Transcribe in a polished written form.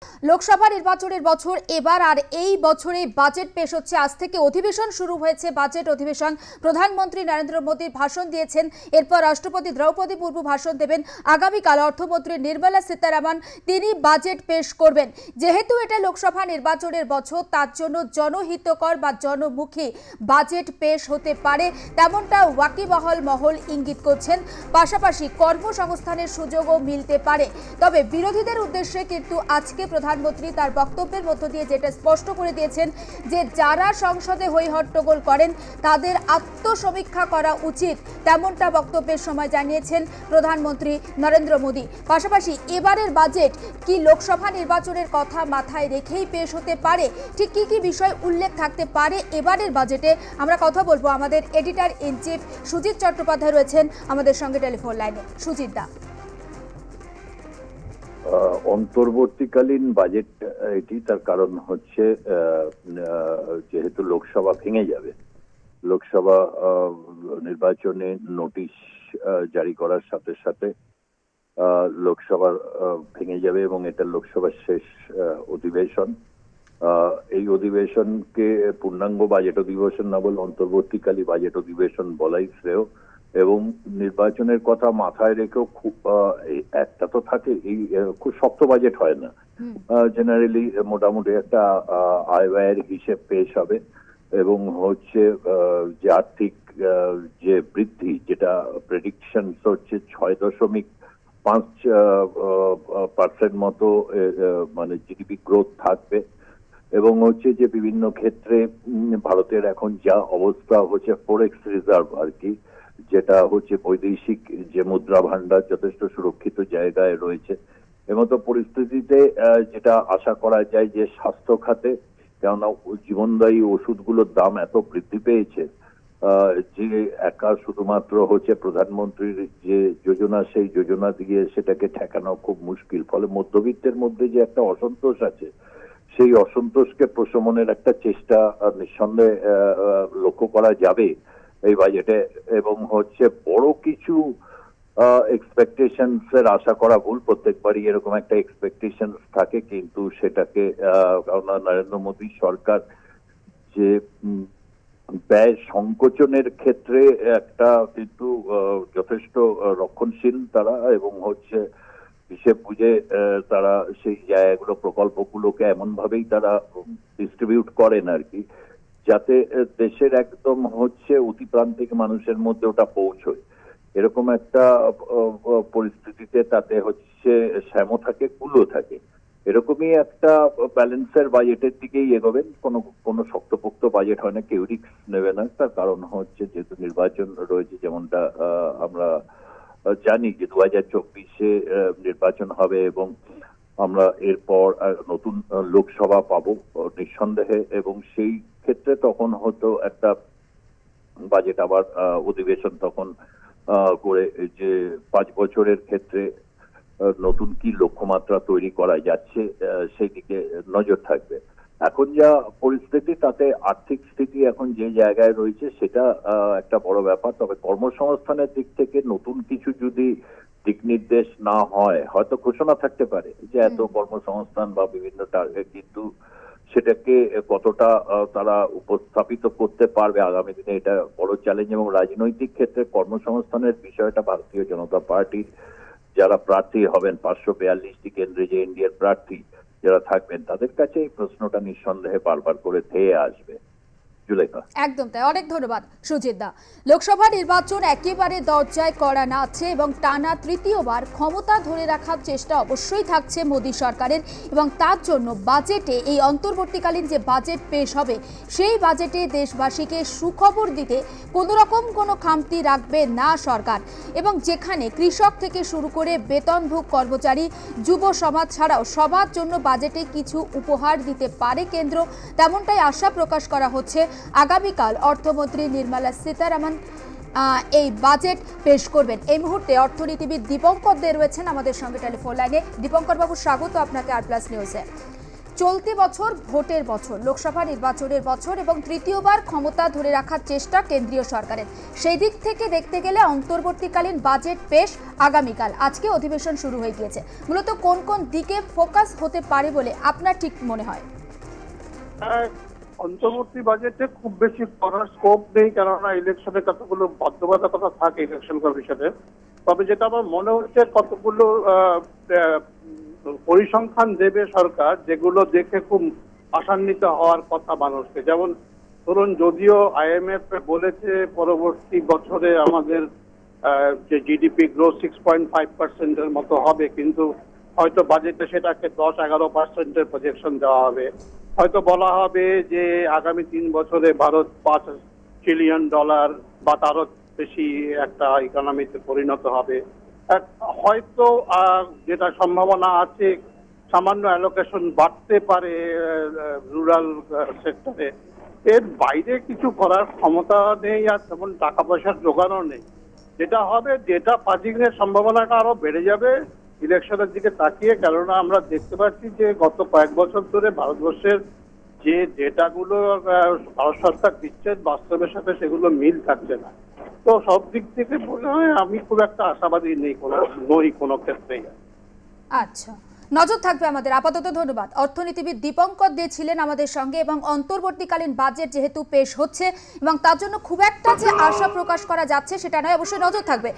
লোকসভা নির্বাচনের বছর এবার, আর এই বছরে বাজেট পেশ হচ্ছে। আজ থেকে অধিবেশন শুরু হয়েছে, বাজেট অধিবেশন। প্রধানমন্ত্রী নরেন্দ্র মোদী ভাষণ দিয়েছেন, এরপর রাষ্ট্রপতি দ্রৌপদী মুর্মু ভাষণ দেবেন। আগামীকাল অর্থমন্ত্রী নির্মলা সীতারামন তিনি বাজেট পেশ করবেন। যেহেতু এটা লোকসভা নির্বাচনের বছর, তার জন্য জনহিতকর বা জনমুখী বাজেট পেশ হতে পারে, তেমনটা ওয়াকিবহাল মহল ইঙ্গিত করছেন। পাশাপাশি কর্মসংস্থানের সুযোগও মিলতে পারে। তবে বিরোধীদের উদ্দেশ্যে কিন্তু আজকে প্রধানমন্ত্রী তার বক্তব্যের মধ্য দিয়ে যেটা স্পষ্ট করে দিয়েছেন যে যারা সংসদে হই হট্টগোল করেন তাদের আত্মসমীক্ষা করা উচিত, তেমনটা বক্তব্যের সময় জানিয়েছেন প্রধানমন্ত্রী নরেন্দ্র মোদী। পাশাপাশি এবারের বাজেট কি লোকসভা নির্বাচনের কথা মাথায় রেখেই পেশ হতে পারে, ঠিক কি কি বিষয় উল্লেখ থাকতে পারে এবারের বাজেটে, আমরা কথা বলবো। আমাদের editor in chief Sujit Chattopadhyay রয়েছেন আমাদের সঙ্গে টেলিফোন লাইনে। সুজিত দা, অন্তর্বর্তীকালীন বাজেট এটি, তার কারণ হচ্ছে যেহেতু লোকসভা ভেঙে যাবে, লোকসভা নির্বাচনে নোটিশ জারি করার সাথে সাথে লোকসভা ভেঙে যাবে এবং এটা লোকসভার শেষ অধিবেশন। এই অধিবেশনকে পূর্ণাঙ্গ বাজেট অধিবেশন না বলে অন্তর্বর্তীকালী বাজেট অধিবেশন বলাই শ্রেয়। এবং নির্বাচনের কথা মাথায় রেখেও খুব একটা তো থাকে, এই খুব শক্ত বাজেট হয় না, জেনারেলি মোটামুটি একটা আয় ব্যয়ের হিসেব পেশ হবে এবং হচ্ছে যে আর্থিক যে বৃদ্ধি, যেটা প্রেডিকশন হচ্ছে 6.5% মতো মানে জিডিপি গ্রোথ থাকবে। এবং হচ্ছে যে বিভিন্ন ক্ষেত্রে ভারতের এখন যা অবস্থা হচ্ছে ফরেক্স রিজার্ভ আর কি, যেটা হচ্ছে বৈদেশিক যে মুদ্রা ভান্ডার যথেষ্ট সুরক্ষিত জায়গায় রয়েছে। এমতো পরিস্থিতিতে যেটা আশা করা যায় যে স্বাস্থ্য খাতে, কেননা জীবনদায়ী ওষুধগুলোর দাম এত বৃদ্ধি পেয়েছে যে একা শুধুমাত্র হচ্ছে প্রধানমন্ত্রীর যে যোজনা, সেই যোজনা দিয়ে সেটাকে ঠেকানো খুব মুশকিল। ফলে মধ্যবিত্তের মধ্যে যে একটা অসন্তোষ আছে, সেই অসন্তোষকে প্রশমনের একটা চেষ্টা নিঃসন্দেহে লক্ষ্য করা যাবে এই বাজেটে। এবং হচ্ছে বড় কিছু এক্সপেকটেশনস এর আশা করা ভুল, প্রত্যেকবারই এরকম একটা এক্সপেকটেশনস থাকে, কিন্তু সেটাকে নরেন্দ্র মোদী সরকার যে ব্যয় সংকোচনের ক্ষেত্রে একটা কিন্তু যথেষ্ট রক্ষণশীল তারা, এবং হচ্ছে হিসেব বুঝে তারা সেই জায়গাগুলো প্রকল্পগুলোকে এমন ভাবেই তারা ডিস্ট্রিবিউট করেন আর কি, যাতে দেশের একদম হচ্ছে অতি প্রান্তিক মানুষের মধ্যে ওটা পৌঁছয়। এরকম একটা পরিস্থিতিতে তাতে হচ্ছে শ্যামও থাকে, কুলও থাকে, এরকমই একটা ব্যালেন্সের বাজেটের দিকেই এগোবেন। কোনো শক্তপোক্ত বাজেট হয় না, কেউ রিস্ক নেবে না। তার কারণ হচ্ছে যেহেতু নির্বাচন রয়েছে, যেমনটা আমরা জানি যে 2024-এ নির্বাচন হবে এবং আমরা এরপর নতুন লোকসভা পাবো নিঃসন্দেহে, এবং সেই ক্ষেত্রে তখন হয়তো একটা বাজেট আবার অধিবেশন তখন করে যে 5 বছরের ক্ষেত্রে নতুন কি লক্ষ্যমাত্রা তৈরি করা যাচ্ছে সেই দিকে নজর থাকবে। এখন যা পরিস্থিতি, তাতে আর্থিক স্থিতি এখন যে জায়গায় রয়েছে সেটা একটা বড় ব্যাপার। তবে কর্মসংস্থানের দিক থেকে নতুন কিছু যদি দিক নির্দেশ না হয়, হয়তো ঘোষণা থাকতে পারে যে এত কর্মসংস্থান বা বিভিন্ন টার্গেট, কিন্তু সেটাকে কতটা তারা উপস্থাপিত করতে পারবে আগামী দিনে, এটা বড় চ্যালেঞ্জ। এবং রাজনৈতিক ক্ষেত্রে কর্মসংস্থানের বিষয়টা ভারতীয় জনতা পার্টির যারা প্রার্থী হবেন, 542টি কেন্দ্রে যে এনডিএর প্রার্থী যারা থাকবেন, তাদের কাছে এই প্রশ্নটা নিঃসন্দেহে বারবার করে ধেয়ে আসবে। একদম তাই, অনেক ধন্যবাদ সুজিত দা। লোকসভা নির্বাচন একেবারে দরজায় কড়া নাড়ছে এবং টানা তৃতীয়বার ক্ষমতা ধরে রাখার চেষ্টা অবশ্যই থাকছে মোদী সরকারের, এবং তার জন্য বাজেটে এই অন্তর্বর্তীকালীন যে বাজেট পেশ হবে, সেই বাজেটে দেশবাসীকে সুখবর দিতে কোনো খামতি রাখবে না সরকার। এবং যেখানে কৃষক থেকে শুরু করে বেতনভোগ কর্মচারী, যুব সমাজ ছাড়াও সবার জন্য বাজেটে কিছু উপহার দিতে পারে কেন্দ্র, তেমনটাই আশা প্রকাশ করা হচ্ছে। আগামীকাল অর্থমন্ত্রী নির্মলা সীতারামন এই বাজেট পেশ করবেন। এই মুহূর্তে অর্থনীতিবিদ দীপঙ্কর দে রয়েছেন আমাদের সঙ্গে টেলিফোন লাইনে। দীপঙ্কর বাবু, স্বাগত আপনাকে আর প্লাস নিউজে। চলতি বছর ভোটের বছর, লোকসভা নির্বাচনের বছর এবং তৃতীয়বার ক্ষমতা ধরে রাখার চেষ্টা কেন্দ্রীয় সরকারের। সেই দিক থেকে দেখতে গেলে অন্তর্বর্তীকালীন বাজেট পেশ আগামীকাল। আজকে অধিবেশন শুরু হয়ে গিয়েছে। মূলত কোন কোন দিকে ফোকাস হতে পারে বলে আপনার ঠিক মনে হয়? অন্তর্বর্তী বাজেটে খুব বেশি করার স্কোপ নেই, কেননা ইলেকশনে কতগুলো বাধ্যবাধকতা থাকে ইলেকশন কমিশনের। তবে যেটা আমার মনে হচ্ছে, কতগুলো পরিসংখ্যান দেবে সরকার, যেগুলো দেখে খুব আশান্বিত হওয়ার কথা মানুষকে। যেমন ধরুন, যদিও IMF বলেছে পরবর্তী বছরে আমাদের যে জিডিপি গ্রোথ 6.5% মতো হবে, কিন্তু হয়তো বাজেটে সেটাকে 10-11% প্রজেকশন দেওয়া হবে। হয়তো বলা হবে যে আগামী 3 বছরে ভারত $5 ট্রিলিয়ন বা তারও বেশি একটা ইকোনমিতে পরিণত হবে। হয়তো যেটা সম্ভাবনা আছে, সামান্য অ্যালোকেশন বাড়তে পারে রুরাল সেক্টরে। এর বাইরে কিছু করার ক্ষমতা নেই, আর তেমন টাকা পয়সার জোগানও নেই। যেটা হবে, ডেটা পাজিং এর সম্ভাবনাটা আরো বেড়ে যাবে ইলেকশনের দিকে তাকিয়ে। কেননা আমরা দেখতে পাচ্ছি যে গত কয়েক বছর ধরে ভারতবর্ষের যে ডেটাগুলো ভারত সরকার দিচ্ছে, বাস্তবের সাথে সেগুলো মিল থাকছে না। তো সব দিক থেকে মনে হয় আমি খুব একটা আশাবাদী নই কোনো ক্ষেত্রেই। আচ্ছা, নজর থাকবে আমাদের। আপাতত ধন্যবাদ। অর্থনীতিবিদ দীপঙ্কর দে ছিলেন আমাদের সঙ্গে। এবং অন্তর্বর্তীকালীন বাজেট যেহেতু পেশ হচ্ছে এবং তার জন্য খুব একটা যে আশা প্রকাশ করা যাচ্ছে সেটা নয়, অবশ্যই নজর থাকবে।